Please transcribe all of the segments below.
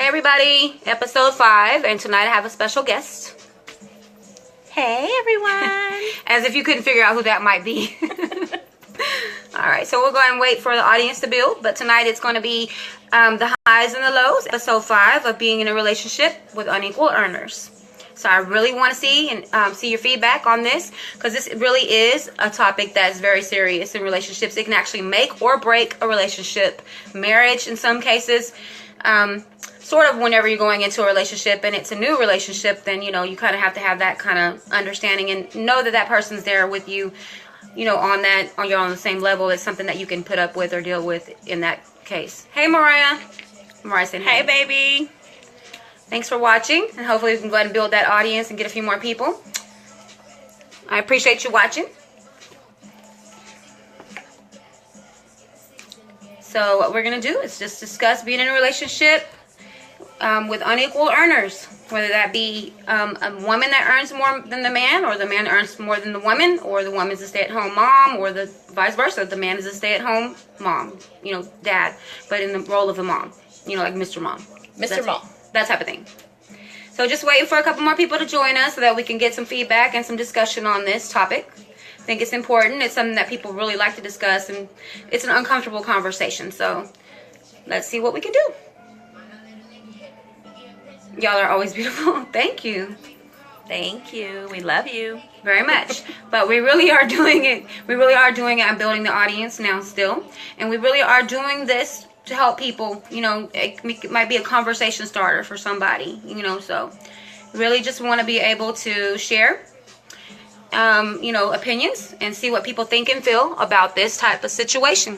everybody, episode 5, and tonight I have a special guest. Hey everyone. As if you couldn't figure out who that might be. Alright, so we'll go ahead and wait for the audience to build, but tonight it's going to be the highs and the lows, episode 5 of being in a relationship with unequal earners. So I really want to see your feedback on this, because this really is a topic that's very serious in relationships. It can actually make or break a relationship, marriage in some cases. Sort of whenever you're going into a relationship and it's a new relationship, then you kind of have to have that kind of understanding and know that that person's there with you, you're on the same level. It's something that you can put up with or deal with in that case. Hey Mariah. Mariah saying hey baby. Thanks for watching, and hopefully we can go ahead and build that audience and get a few more people. I appreciate you watching. So what we're going to do is just discuss being in a relationship with unequal earners, whether that be a woman that earns more than the man, or the man earns more than the woman, or the woman's a stay-at-home mom, or the vice versa. The man is a stay-at-home mom, dad, but in the role of a mom, like Mr. Mom. Mr. Mom. That type of thing. So just waiting for a couple more people to join us so that we can get some feedback and some discussion on this topic. I think it's important. It's something that people really like to discuss, and it's an uncomfortable conversation. So let's see what we can do. Y'all are always beautiful. Thank you. Thank you. We love you very much. But we really are doing it. We really are doing it. I'm building the audience now still. And we really are doing this to help people. It might be a conversation starter for somebody, so really just want to be able to share opinions and see what people think and feel about this type of situation.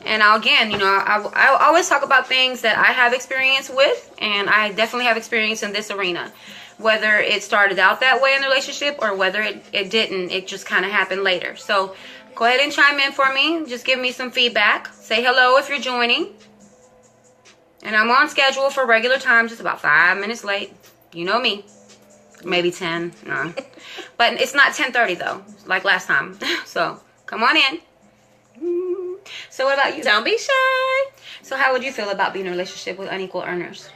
And I always talk about things that I have experience with, and I definitely have experience in this arena, whether it started out that way in the relationship or whether it didn't. It just kind of happened later. So go ahead and chime in for me. Just give me some feedback. Say hello if you're joining. And I'm on schedule for regular time, just about 5 minutes late. You know me. Maybe 10. No. But it's not 10:30 though, like last time. So come on in. So what about you? Don't be shy. So how would you feel about being in a relationship with unequal earners?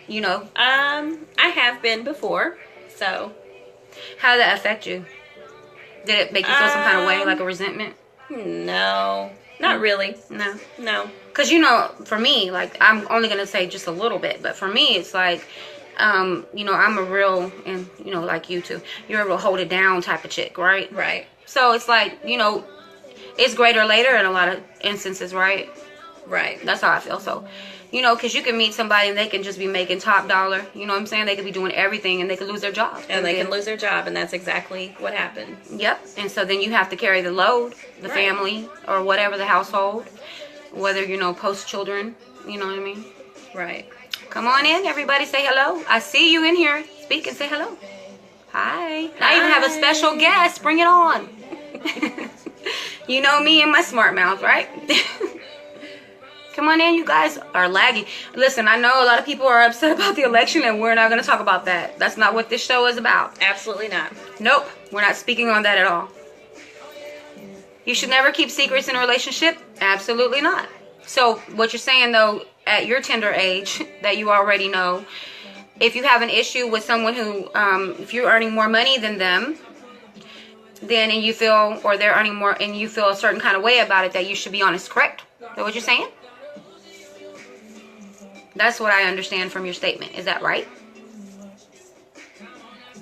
I have been before. So how did that affect you? Did it make you feel some kind of way, like a resentment? No, not really. No. Because, for me, like, I'm only going to say just a little bit, but for me, it's like, I'm a real, and, like you too, you're a real hold it down type of chick, right? Right. So it's like, it's greater later in a lot of instances, right? Right. That's how I feel. So, because you can meet somebody and they can just be making top dollar. You know what I'm saying? They could be doing everything and they could lose their job. And they can lose their job, and that's exactly what happened. Yep. And so then you have to carry the load, the family, or whatever the household, whether, post children, you know what I mean? Right. Come on in, everybody. Say hello. I see you in here. Speak and say hello. Hi. I even have a special guest. Bring it on. You know me and my smart mouth, right? Come on in, you guys are lagging. Listen, I know a lot of people are upset about the election, and we're not going to talk about that. That's not what this show is about. Absolutely not. Nope, we're not speaking on that at all. You should never keep secrets in a relationship? Absolutely not. So what you're saying, though, at your tender age, that you already know, if you have an issue with someone who, if you're earning more money than them, then and you feel, or they're earning more, and you feel a certain kind of way about it, that you should be honest, correct? Is that what you're saying? That's what I understand from your statement. Is that right?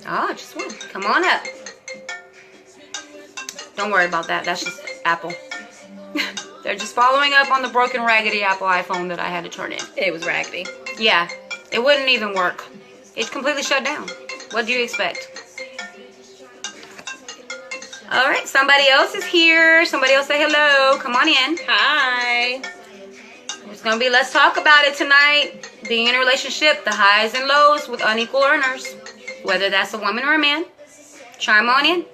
Oh, just one. Come on up. Don't worry about that. That's just Apple. They're just following up on the broken, raggedy Apple iPhone that I had to turn in. It was raggedy. Yeah. It wouldn't even work. It completely shut down. What do you expect? All right. Somebody else is here. Somebody else say hello. Come on in. Hi. It's going to be let's talk about it tonight. Being in a relationship, the highs and lows with unequal earners. Whether that's a woman or a man. Chime on in.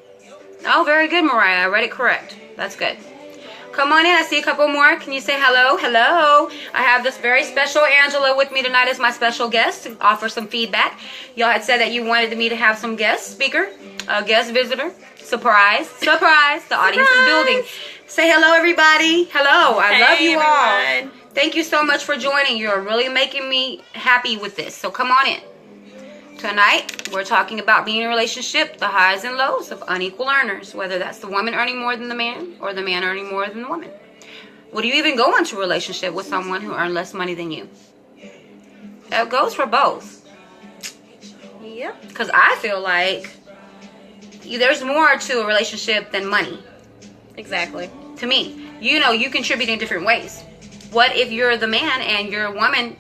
Oh, very good, Mariah. I read it correct. That's good. Come on in. I see a couple more. Can you say hello? Hello. I have this very special Angela with me tonight as my special guest to offer some feedback. Y'all had said that you wanted me to have some guest speaker, a guest visitor. Surprise. Surprise. The audience is building. Say hello, everybody. Hello. I love you all. Thank you so much for joining. You're really making me happy with this. So come on in. Tonight, we're talking about being in a relationship, the highs and lows of unequal earners, whether that's the woman earning more than the man or the man earning more than the woman. Would you even go into a relationship with someone who earned less money than you? That goes for both. Yep. Because I feel like there's more to a relationship than money. Exactly. To me, you contribute in different ways. What if you're the man and your woman,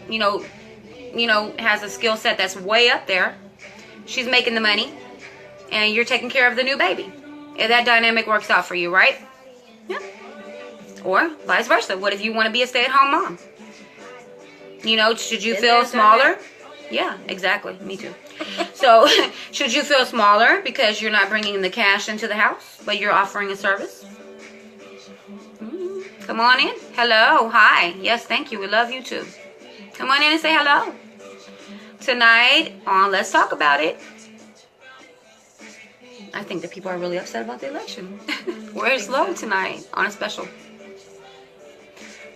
has a skill set that's way up there? She's making the money, and you're taking care of the new baby. If that dynamic works out for you, right? Yeah. Or vice versa. What if you want to be a stay-at-home mom? Should you feel smaller? Yeah, exactly. Me too. So, should you feel smaller because you're not bringing the cash into the house, but you're offering a service? Come on in. Hello. Hi. Yes, thank you. We love you too. Come on in and say hello. Tonight on Let's Talk About It. I think that people are really upset about the election. We're slow tonight on a special.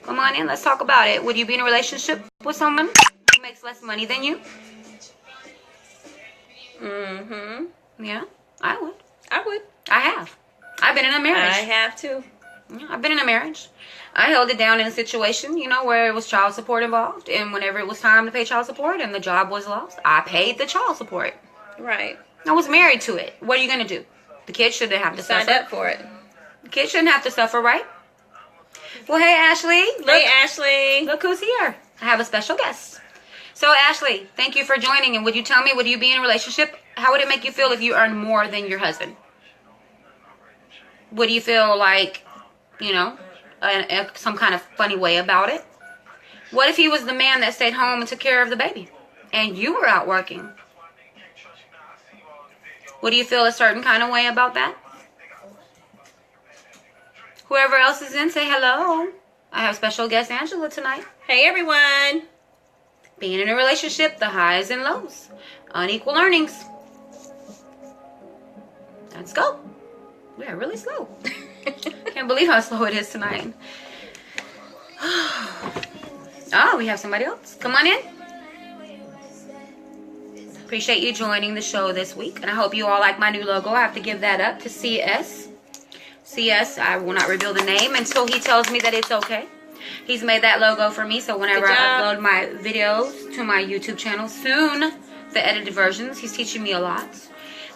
Come on in. Let's talk about it. Would you be in a relationship with someone who makes less money than you? Mm-hmm. Yeah, I would. I would. I have. I've been in a marriage. I have too. Yeah, I've been in a marriage. I held it down in a situation, where it was child support involved. And whenever it was time to pay child support and the job was lost, I paid the child support. Right. I was married to it. What are you going to do? The kids shouldn't have to Signed suffer. up for it. The kids shouldn't have to suffer, right? Well, hey, Ashley. Look, Hey, Ashley. Look who's here. I have a special guest. So, Ashley, thank you for joining. And would you tell me, would you be in a relationship? How would it make you feel if you earned more than your husband? Would you feel like, some kind of funny way about it? What if he was the man that stayed home and took care of the baby and you were out working? Would you feel a certain kind of way about that? Whoever else is in, say hello. I have special guest Angela tonight. Hey, everyone. Being in a relationship, the highs and lows. Unequal earnings. Let's go. We are really slow. Can't believe how slow it is tonight. Oh, we have somebody else. Come on in. Appreciate you joining the show this week. And I hope you all like my new logo. I have to give that up to CS. CS, I will not reveal the name until he tells me that it's okay. He's made that logo for me, so whenever I upload my videos to my YouTube channel, soon, the edited versions, he's teaching me a lot.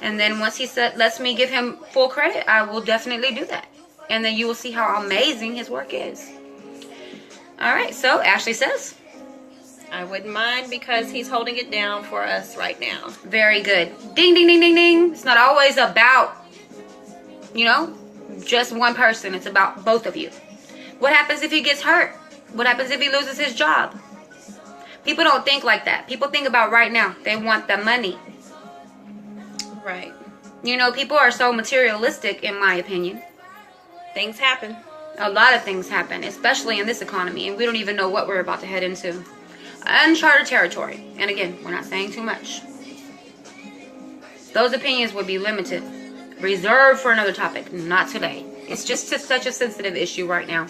And then once he lets me give him full credit, I will definitely do that. And then you will see how amazing his work is. All right, so Ashley says. I wouldn't mind because he's holding it down for us right now. Very good. Ding, ding, ding, ding, ding. It's not always about, just one person. It's about both of you. What happens if he gets hurt? What happens if he loses his job? People don't think like that. People think about right now. They want the money. Right. People are so materialistic, in my opinion. Things happen. A lot of things happen, especially in this economy, and we don't even know what we're about to head into. Uncharted territory. And again, we're not saying too much. Those opinions would be limited. Reserved for another topic. Not today. It's just such a sensitive issue right now.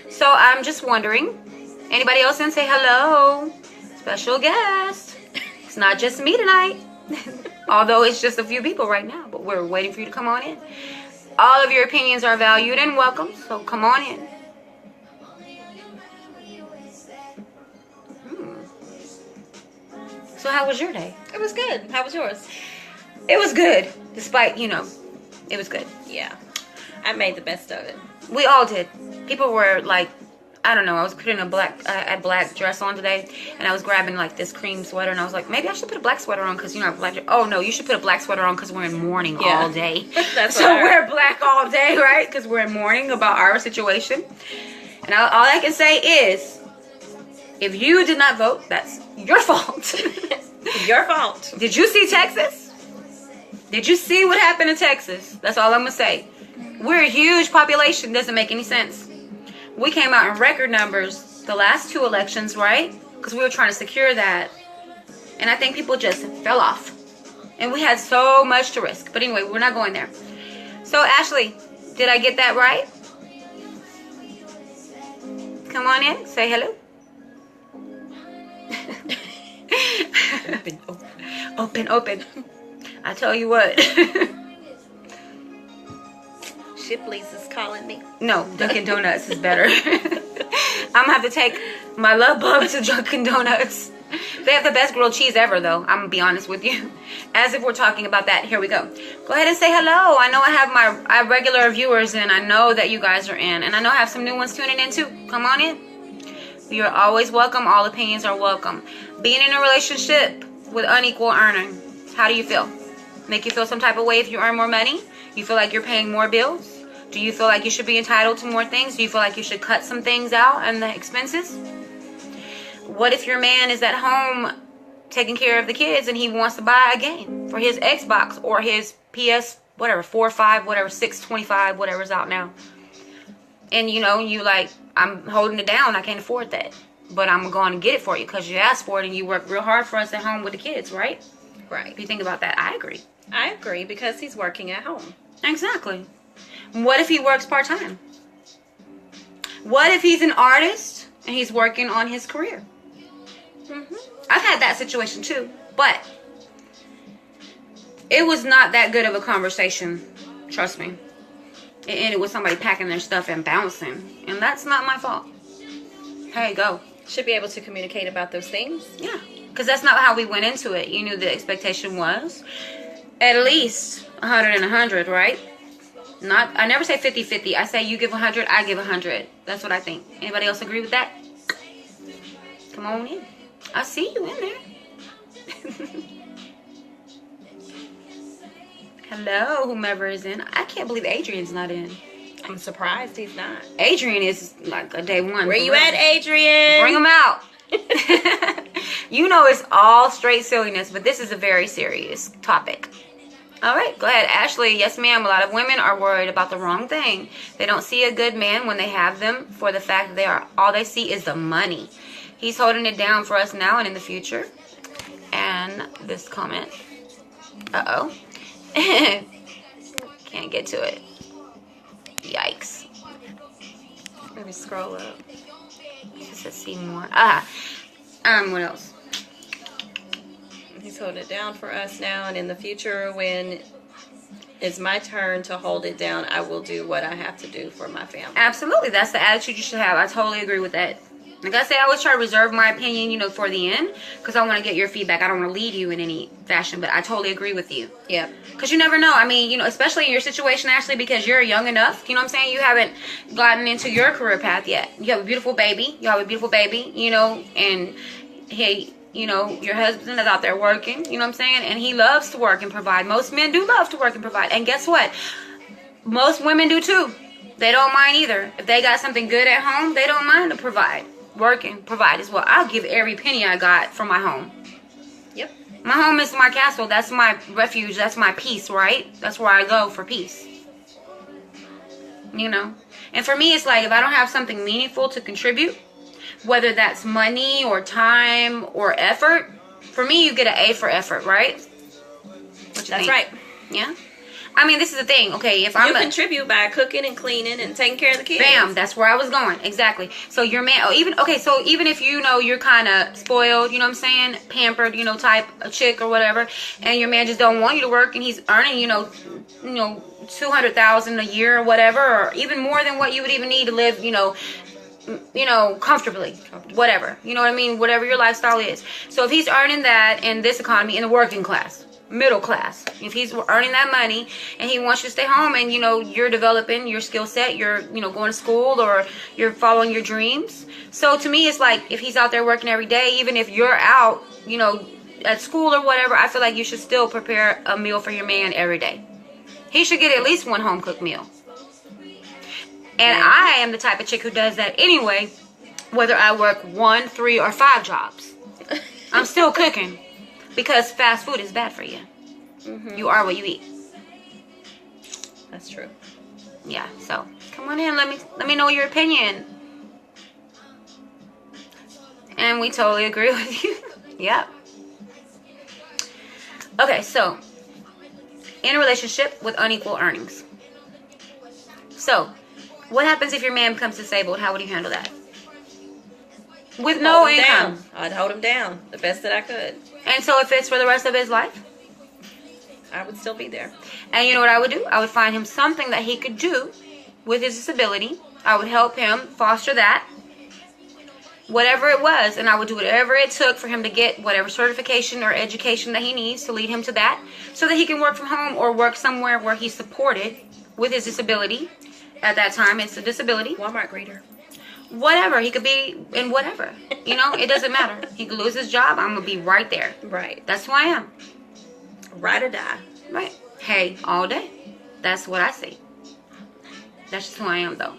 So I'm just wondering, anybody else in say hello? Special guest. It's not just me tonight. Although it's just a few people right now, but we're waiting for you to come on in. All of your opinions are valued and welcome, so come on in. So how was your day? It was good. How was yours? It was good, despite, it was good. Yeah. I made the best of it. We all did. People were like, I don't know, I was putting a black dress on today, and I was grabbing like this cream sweater, and I was like, maybe I should put a black sweater on because, oh no, you should put a black sweater on because we're in mourning all day. That's so we're black all day, right? Because we're in mourning about our situation. And all I can say is, if you did not vote, that's your fault. Your fault. Did you see Texas? Did you see what happened in Texas? That's all I'm going to say. We're a huge population. Doesn't make any sense. We came out in record numbers the last two elections, right? Because we were trying to secure that. And I think people just fell off. And we had so much to risk. But anyway, we're not going there. So, Ashley, did I get that right? Come on in. Say hello. Open. I tell you what. Shipley's is calling me. No, Dunkin' Donuts is better. I'm gonna have to take my love bug to Dunkin' Donuts. They have the best grilled cheese ever, though. I'm gonna be honest with you. As if we're talking about that, here we go. Go ahead and say hello. I know I have regular viewers, and I know that you guys are in, and I know I have some new ones tuning in too. Come on in. You're always welcome. All opinions are welcome. Being in a relationship with unequal earning, how do you feel? Make you feel some type of way if you earn more money? You feel like you're paying more bills? Do you feel like you should be entitled to more things? Do you feel like you should cut some things out and the expenses? What if your man is at home taking care of the kids and he wants to buy a game for his Xbox or his PS, whatever, 4, 5, whatever, 6, 25, whatever's out now? And you like, I'm holding it down. I can't afford that. But I'm going to get it for you because you asked for it and you work real hard for us at home with the kids, right? Right. If you think about that, I agree. I agree because he's working at home. Exactly. What if he works part-time? What if he's an artist and he's working on his career? I've had that situation too, but it was not that good of a conversation, trust me. It ended with somebody packing their stuff and bouncing, and that's not my fault. Hey, go. Should be able to communicate about those things. Yeah, because that's not how we went into it. You knew the expectation was at least 100 and 100, right? I never say 50-50. I say you give 100, I give 100. That's what I think. Anybody else agree with that? Come on in. I see you in there. Hello, whomever is in. I can't believe Adrian's not in. I'm surprised he's not. Adrian is like a day one. Where you at, Adrian? Bring him out. You know it's all straight silliness, but this is a very serious topic. All right, go ahead. Ashley, yes ma'am, a lot of women are worried about the wrong thing. They don't see a good man when they have them for the fact that all they see is the money. He's holding it down for us now and in the future. And this comment. Uh-oh. Can't get to it. Yikes. Maybe scroll up. It says see more. What else? He's holding it down for us now, and in the future, when it's my turn to hold it down, I will do what I have to do for my family. Absolutely. That's the attitude you should have. I totally agree with that. Like I say, I always try to reserve my opinion, for the end, because I want to get your feedback. I don't want to lead you in any fashion, but I totally agree with you. Yeah. Because you never know. I mean, especially in your situation, Ashley, because you're young enough. You know what I'm saying? You haven't gotten into your career path yet. You have a beautiful baby. And hey, your husband is out there working. You know what I'm saying? And he loves to work and provide. Most men do love to work and provide. And guess what? Most women do too. They don't mind either. If they got something good at home, they don't mind to provide. Work and provide as well. I'll give every penny I got for my home. Yep. My home is my castle. That's my refuge. That's my peace, right? That's where I go for peace. And for me, it's like if I don't have something meaningful to contribute, whether that's money or time or effort, for me, you get an A for effort, right? That's right. Yeah. I mean, this is the thing. Okay, if you contribute by cooking and cleaning and taking care of the kids. Bam, that's where I was going. Exactly. So your man, even if you're kind of spoiled, you know what I'm saying, pampered, type of chick or whatever, and your man just don't want you to work, and he's earning, $200,000 a year or whatever, or even more than what you would even need to live, comfortably, whatever. You know what I mean? Whatever your lifestyle is. So if he's earning that in this economy, in the working class, middle class, if he's earning that money and he wants you to stay home and you're developing your skill set, you're going to school or you're following your dreams. So to me, it's like if he's out there working every day, even if you're out at school or whatever, I feel like you should still prepare a meal for your man every day. He should get at least one home cooked meal. And I am the type of chick who does that anyway, whether I work 1, 3, or 5 jobs. I'm still cooking. Because fast food is bad for you. Mm-hmm. You are what you eat. That's true. Yeah, so come on in. Let me know your opinion. And we totally agree with you. Yep. Okay, so in a relationship with unequal earnings. So, what happens if your man becomes disabled? How would you handle that? with no Hold him income. down. I'd hold him down the best that I could. And so if it's for the rest of his life, I would still be there. and you know what I would do? I would find him something that he could do with his disability. I would help him foster that, whatever it was, and I would do whatever it took for him to get whatever certification or education that he needs to lead him to that, so that he can work from home or work somewhere where he's supported with his disability. At that time, it's a disability. Walmart greeter. Whatever. He could be in whatever. You know, it doesn't matter. He could lose his job. I'm going to be right there. Right. That's who I am. Ride or die. Right. Hey, all day. That's what I see. That's just who I am, though.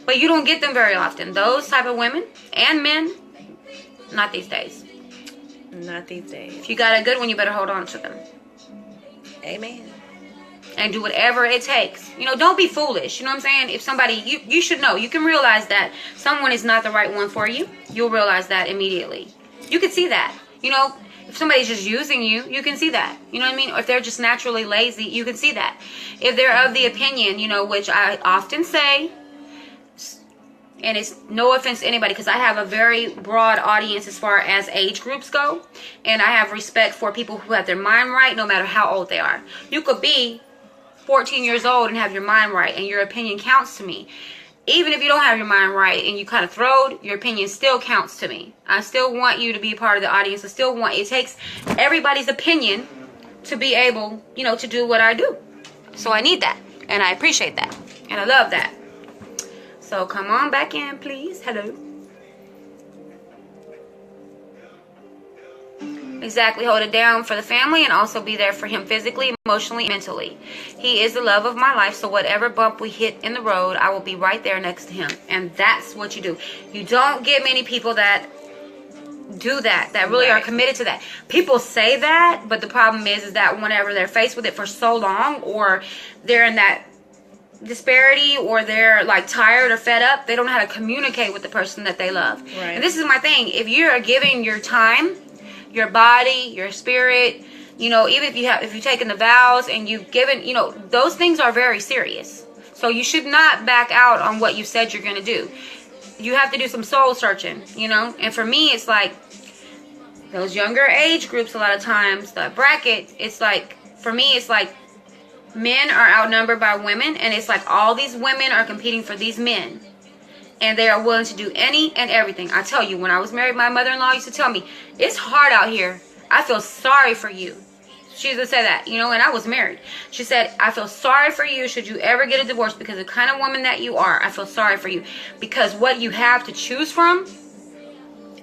But you don't get them very often. Those type of women and men, not these days. Not these days. If you got a good one, you better hold on to them. Amen. And do whatever it takes. You know, don't be foolish. You know what I'm saying? If somebody, you should know. You can realize that someone is not the right one for you. You'll realize that immediately. You can see that. You know, if somebody's just using you, you can see that. You know what I mean? Or if they're just naturally lazy, you can see that. If they're of the opinion, you know, which I often say, and it's no offense to anybody, because I have a very broad audience as far as age groups go, and I have respect for people who have their mind right no matter how old they are. You could be 14 years old and have your mind right, and your opinion counts to me. Even if you don't have your mind right and you kind of throwed, your opinion still counts to me. I still want you to be a part of the audience. I still want, it takes everybody's opinion to be able, you know, to do what I do. So I need that, and I appreciate that, and I love that. So come on back in, please. Hello. Exactly. Hold it down for the family and also be there for him physically, emotionally, mentally. He is the love of my life, so whatever bump we hit in the road, I will be right there next to him. And that's what you do. You don't get many people that do that really are committed to that. People say that, but the problem is that whenever they're faced with it for so long, or they're in that disparity, or they're like tired or fed up, they don't know how to communicate with the person that they love. Right. And this is my thing. If you're giving your time, your body, your spirit, you know, even if you've taken the vows and you've given, you know, those things are very serious. So you should not back out on what you said you're going to do. You have to do some soul searching, you know. And for me, it's like those younger age groups, a lot of times, the bracket, it's like, for me, it's like men are outnumbered by women, and it's like all these women are competing for these men. And they are willing to do any and everything. I tell you, when I was married, my mother-in-law used to tell me, it's hard out here. I feel sorry for you. She used to say that, you know, and I was married. She said, I feel sorry for you should you ever get a divorce, because the kind of woman that you are, I feel sorry for you. Because what you have to choose from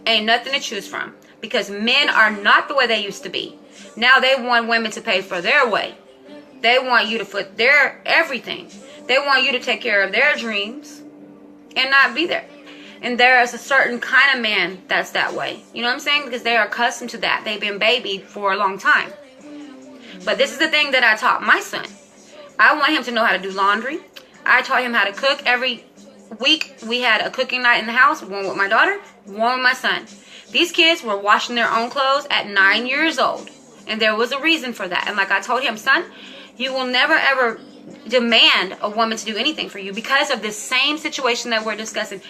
ain't nothing to choose from. Because men are not the way they used to be. Now they want women to pay for their way. They want you to put their everything. They want you to take care of their dreams and not be there. And there is a certain kind of man that's that way. You know what I'm saying? Because they are accustomed to that. They've been babied for a long time. But this is the thing that I taught my son. I want him to know how to do laundry. I taught him how to cook. Every week we had a cooking night in the house. One with my daughter, one with my son. These kids were washing their own clothes at 9 years old. And there was a reason for that. And like I told him, son, you will never ever demand a woman to do anything for you because of this same situation that we're discussing.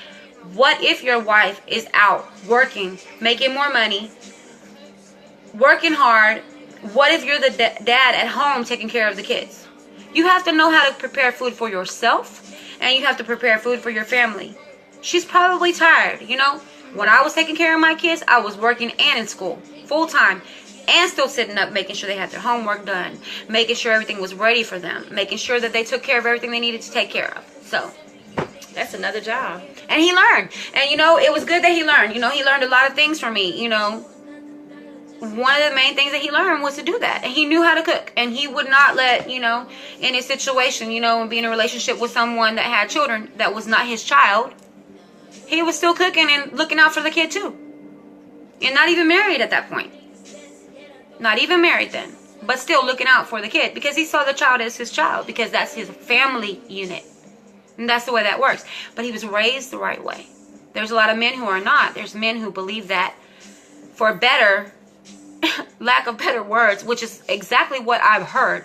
What if your wife is out working, making more money, working hard? What if you're the dad at home taking care of the kids? You have to know how to prepare food for yourself, and you have to prepare food for your family. She's probably tired, you know. When I was taking care of my kids, I was working and in school full time, and still sitting up making sure they had their homework done, making sure everything was ready for them, making sure that they took care of everything they needed to take care of. So that's another job. And he learned. And, you know, it was good that he learned. You know, he learned a lot of things from me, you know. One of the main things that he learned was to do that. And he knew how to cook. And he would not let, you know, in a situation, you know, and be in a relationship with someone that had children that was not his child. He was still cooking and looking out for the kid too. And not even married at that point. Not even married then. But still looking out for the kid. Because he saw the child as his child. Because that's his family unit. And that's the way that works. But he was raised the right way. There's a lot of men who are not. There's men who believe that for better, lack of better words, which is exactly what I've heard.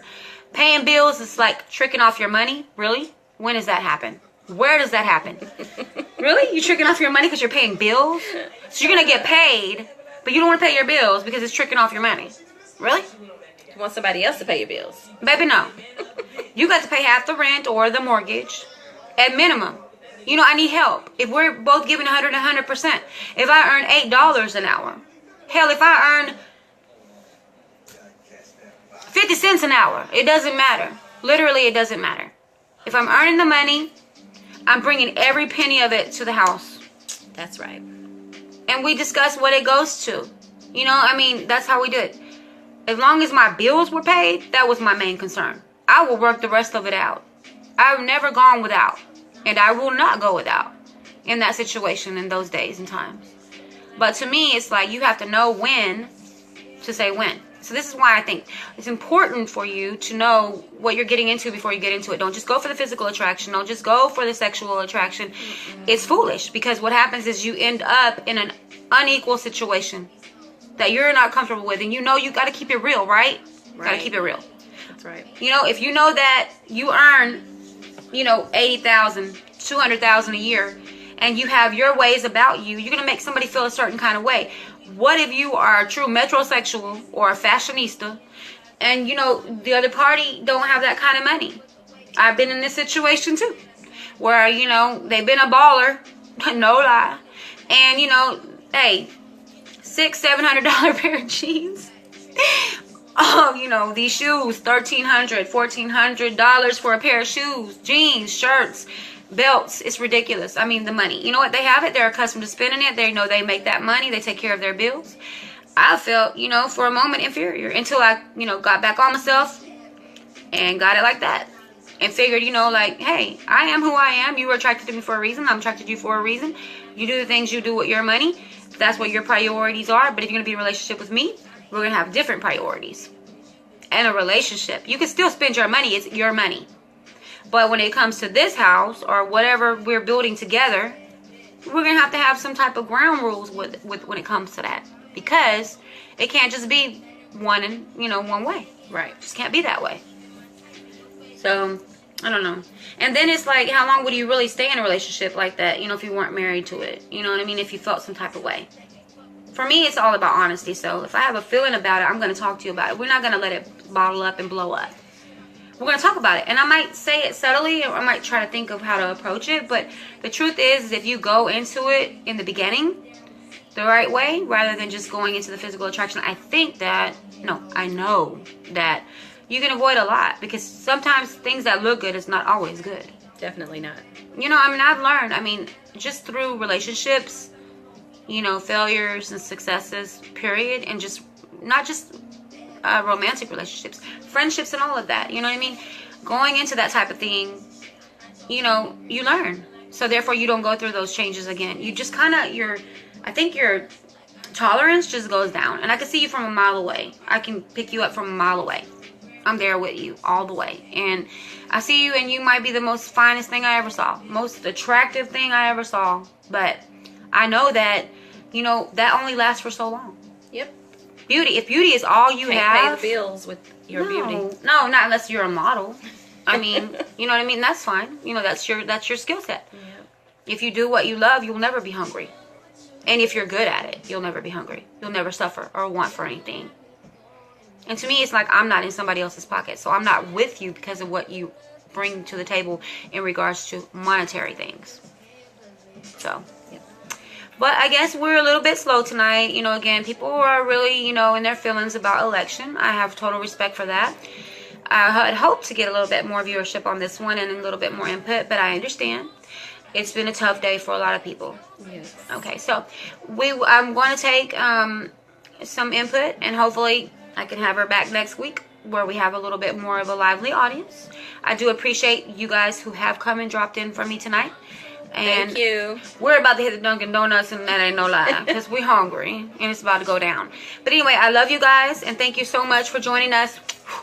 Paying bills is like tricking off your money. Really? When does that happen? Where does that happen? Really? You're tricking off your money because you're paying bills? So you're going to get paid, but you don't want to pay your bills because it's tricking off your money. Really? You want somebody else to pay your bills. Baby, no. You got to pay half the rent or the mortgage at minimum. You know, I need help. If we're both giving 100%, if I earn $8 an hour, hell, if I earn 50 cents an hour, it doesn't matter. Literally, it doesn't matter. If I'm earning the money, I'm bringing every penny of it to the house. That's right. And we discuss what it goes to. You know, I mean, that's how we do it. As long as my bills were paid, that was my main concern. I will work the rest of it out. I've never gone without. And I will not go without in that situation in those days and times. But to me, it's like you have to know when to say when. So this is why I think it's important for you to know what you're getting into before you get into it. Don't just go for the physical attraction. Don't just go for the sexual attraction. It's foolish because what happens is you end up in an unequal situation that you're not comfortable with. And you know you got to keep it real, right? Got to keep it real. That's right. You know, if you know that you earn, you know, 80,000, 200,000 a year, and you have your ways about you, you're going to make somebody feel a certain kind of way. What if you are a true metrosexual or a fashionista and, you know, the other party don't have that kind of money? I've been in this situation too, where, you know, they've been a baller, no lie. And, you know, hey, $600-$700 pair of jeans. Oh, you know, these shoes, $1,300, $1,400 for a pair of shoes, jeans, shirts, belts. It's ridiculous. I mean, the money. You know what? They have it. They're accustomed to spending it. They know they make that money. They take care of their bills. I felt, you know, for a moment inferior until I, you know, got back on myself and got it like that. And figured, you know, like, hey, I am who I am. You were attracted to me for a reason. I'm attracted to you for a reason. You do the things you do with your money. That's what your priorities are. But if you're going to be in a relationship with me, we're going to have different priorities. And a relationship, you can still spend your money. It's your money. But when it comes to this house or whatever we're building together, we're going to have some type of ground rules with when it comes to that. Because it can't just be one way. Right. It just can't be that way. So, I don't know. And then it's like, how long would you really stay in a relationship like that, you know, if you weren't married to it? You know what I mean? If you felt some type of way. For me, it's all about honesty. So if I have a feeling about it, I'm going to talk to you about it. We're not going to let it bottle up and blow up. We're going to talk about it. And I might say it subtly, or I might try to think of how to approach it. But the truth is if you go into it in the beginning the right way, rather than just going into the physical attraction, I know that you can avoid a lot. Because sometimes things that look good is not always good. Definitely not. You know, I mean, I've learned, just through relationships, you know, failures and successes, period, and just not just romantic relationships, friendships and all of that, you know what I mean? Going into that type of thing, you know, you learn. So therefore you don't go through those changes again. You just kind of, I think your tolerance just goes down. And I can see you from a mile away. I can pick you up from a mile away. I'm there with you all the way. And I see you and you might be the most finest thing I ever saw. Most attractive thing I ever saw. But I know that, you know, that only lasts for so long. Yep. Beauty. If beauty is all you Can't have. pay the bills with your beauty. No, not unless you're a model. I mean, you know what I mean? That's fine. You know, that's your skill set. Yeah. If you do what you love, you'll never be hungry. And if you're good at it, you'll never be hungry. You'll never suffer or want for anything. And to me, it's like I'm not in somebody else's pocket. So I'm not with you because of what you bring to the table in regards to monetary things. So, yeah. But I guess we're a little bit slow tonight. You know, again, people are really, you know, in their feelings about election. I have total respect for that. I had hoped to get a little bit more viewership on this one and a little bit more input, but I understand. It's been a tough day for a lot of people. Yes. Okay, so I'm going to take some input, and hopefully I can have her back next week where we have a little bit more of a lively audience. I do appreciate you guys who have come and dropped in for me tonight. And thank you. We're about to hit the Dunkin' Donuts, and that ain't no lie, because we're hungry, and it's about to go down. But anyway, I love you guys, and thank you so much for joining us.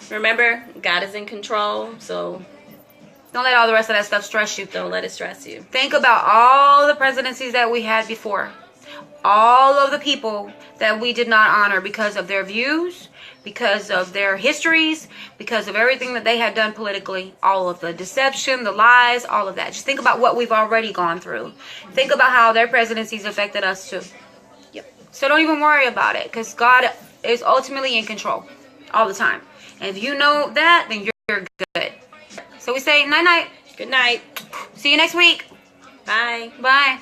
Remember, God is in control, so don't let all the rest of that stuff stress you. Don't let it stress you. Think about all the presidencies that we had before. All of the people that we did not honor because of their views, because of their histories, because of everything that they have done politically, all of the deception, the lies, all of that. Just think about what we've already gone through. Think about how their presidencies affected us too. Yep. So don't even worry about it, because God is ultimately in control all the time. And if you know that, then you're good. So we say night-night. Good night. See you next week. Bye. Bye.